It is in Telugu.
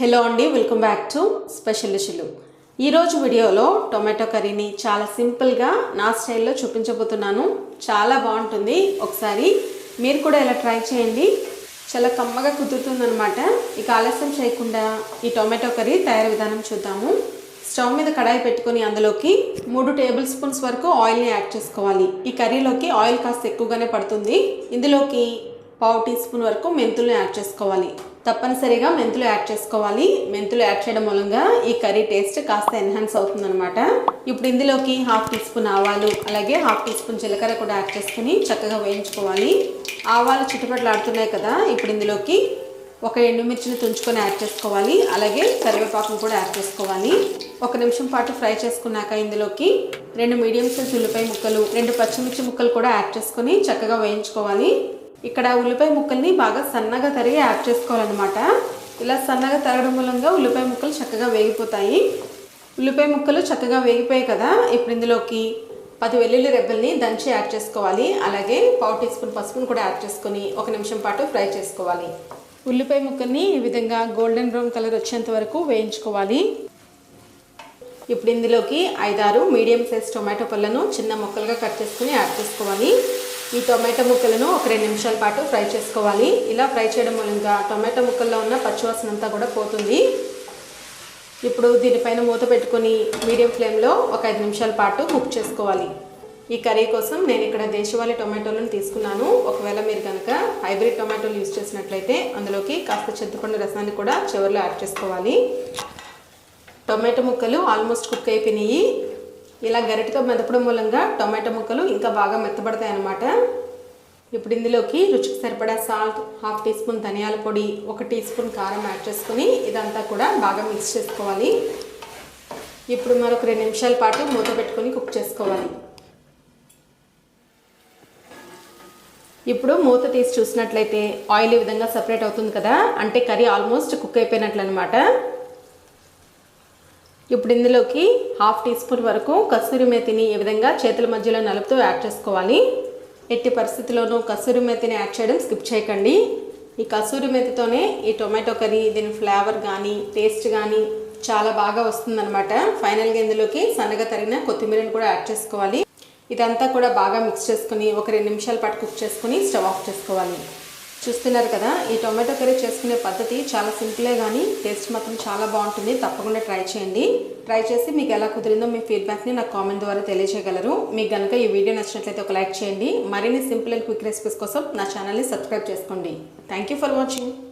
హలో అండి, వెల్కమ్ బ్యాక్ టు స్పెషల్ డిష్లు. ఈరోజు వీడియోలో టొమాటో కర్రీని చాలా సింపుల్గా నా స్టైల్లో చూపించబోతున్నాను. చాలా బాగుంటుంది. ఒకసారి మీరు కూడా ఇలా ట్రై చేయండి. చాలా కమ్మగా కుదురుతుందనమాట. ఇక ఆలస్యం చేయకుండా ఈ టొమాటో కర్రీ తయారీ విధానం చూద్దాము. స్టవ్ మీద కడాయి పెట్టుకొని అందులోకి 3 టేబుల్ స్పూన్స్ వరకు ఆయిల్ని యాడ్ చేసుకోవాలి. ఈ కర్రీలోకి ఆయిల్ కాస్త ఎక్కువగానే పడుతుంది. ఇందులోకి 1/2 టీ స్పూన్ వరకు మెంతులను యాడ్ చేసుకోవాలి. తప్పనిసరిగా మెంతులు యాడ్ చేసుకోవాలి. మెంతులు యాడ్ చేయడం మూలంగా ఈ కర్రీ టేస్ట్ కాస్త ఎన్హాన్స్ అవుతుందన్నమాట. ఇప్పుడు ఇందులోకి 1/2 టీ స్పూన్ ఆవాలు, అలాగే 1/2 టీ స్పూన్ జీలకర్ర కూడా యాడ్ చేసుకుని చక్కగా వేయించుకోవాలి. ఆవాలు చిటపటలాడుతున్నాయి కదా, ఇప్పుడు ఇందులోకి ఒక ఎండుమిర్చిని తుంచుకొని యాడ్ చేసుకోవాలి. అలాగే కరివేపాకును కూడా యాడ్ చేసుకోవాలి. 1 నిమిషం పాటు ఫ్రై చేసుకున్నాక ఇందులోకి 2 మీడియం సైజ్ ఉల్లిపాయ ముక్కలు, 2 పచ్చిమిర్చి ముక్కలు కూడా యాడ్ చేసుకొని చక్కగా వేయించుకోవాలి. ఇక్కడ ఉల్లిపాయ ముక్కల్ని బాగా సన్నగా తరిగి యాడ్ చేసుకోవాలన్నమాట. ఇలా సన్నగా తరగడం మూలంగా ఉల్లిపాయ ముక్కలు చక్కగా వేగిపోతాయి. ఉల్లిపాయ ముక్కలు చక్కగా వేగిపోయాయి కదా, ఇప్పుడు ఇందులోకి 10 వెల్లుల్లి రెబ్బల్ని దంచి యాడ్ చేసుకోవాలి. అలాగే 1/2 టీ స్పూన్ పసుపును కూడా యాడ్ చేసుకొని 1 నిమిషం పాటు ఫ్రై చేసుకోవాలి. ఉల్లిపాయ ముక్కల్ని ఈ విధంగా గోల్డెన్ బ్రౌన్ కలర్ వచ్చేంత వరకు వేయించుకోవాలి. ఇప్పుడు ఇందులోకి 5-6 మీడియం సైజ్ టొమాటో పళ్ళను చిన్న ముక్కలుగా కట్ చేసుకుని యాడ్ చేసుకోవాలి. ఈ టొమాటో ముక్కలను ఒక 2 నిమిషాల పాటు ఫ్రై చేసుకోవాలి. ఇలా ఫ్రై చేయడం మూలంగా టొమాటో ముక్కల్లో ఉన్న పచ్చివాసన అంతా కూడా పోతుంది. ఇప్పుడు దీనిపైన మూత పెట్టుకొని మీడియం ఫ్లేమ్లో ఒక 5 నిమిషాల పాటు కుక్ చేసుకోవాలి. ఈ కర్రీ కోసం నేను ఇక్కడ దేశవాళీ టొమాటోలను తీసుకున్నాను. ఒకవేళ మీరు కనుక హైబ్రిడ్ టొమాటోలు యూజ్ చేసినట్లయితే అందులోకి కాస్త చింతపండు రసాన్ని కూడా చివరిలో యాడ్ చేసుకోవాలి. టొమాటో ముక్కలు ఆల్మోస్ట్ కుక్ అయిపోయినాయి. ఇలా గరిటతో మెదపడం మూలంగా టొమాటో ముక్కలు ఇంకా బాగా మెత్తబడతాయి అన్నమాట. ఇప్పుడు ఇందులోకి రుచికి సరిపడా సాల్ట్, 1/2 టీ స్పూన్ ధనియాల పొడి, 1 టీ స్పూన్ కారం యాడ్ చేసుకుని ఇదంతా కూడా బాగా మిక్స్ చేసుకోవాలి. ఇప్పుడు మరొక 2 నిమిషాల పాటు మూత పెట్టుకొని కుక్ చేసుకోవాలి. ఇప్పుడు మూత తీసి చూసినట్లయితే ఆయిల్ ఈ విధంగా సపరేట్ అవుతుంది కదా, అంటే కర్రీ ఆల్మోస్ట్ కుక్ అయిపోయినట్లు అనమాట. ఇప్పుడు ఇందులోకి 1/2 టీ స్పూన్ వరకు కస్తూరి మేతిని ఈ విధంగా చేతుల మధ్యలో నలుపుతూ యాడ్ చేసుకోవాలి. ఎట్టి పరిస్థితుల్లోనూ కస్తూరి మేతిని యాడ్ చేయడం స్కిప్ చేయకండి. ఈ కస్తూరి మేతితోనే ఈ టొమాటో కర్రీ దీని ఫ్లేవర్ కానీ టేస్ట్ కానీ చాలా బాగా వస్తుందన్నమాట. ఫైనల్గా ఇందులోకి సన్నగా తరిగిన కొత్తిమీరని కూడా యాడ్ చేసుకోవాలి. ఇదంతా కూడా బాగా మిక్స్ చేసుకుని ఒక 2 నిమిషాల పాటు కుక్ చేసుకుని స్టవ్ ఆఫ్ చేసుకోవాలి. చూస్తున్నారు కదా, ఈ టొమాటో కర్రీ చేసుకునే పద్ధతి చాలా సింపులే కానీ టేస్ట్ మాత్రం చాలా బాగుంటుంది. తప్పకుండా ట్రై చేయండి. ట్రై చేసి మీకు ఎలా కుదిరిందో మీ ఫీడ్బ్యాక్ని నాకు కామెంట్ ద్వారా తెలియజేయగలరు. మీకు కనుక ఈ వీడియో నచ్చినట్లయితే ఒక లైక్ చేయండి. మరిన్ని సింపుల్ అండ్ క్విక్ రెసిపీస్ కోసం నా ఛానల్ని సబ్స్క్రైబ్ చేసుకోండి. Thank you for watching.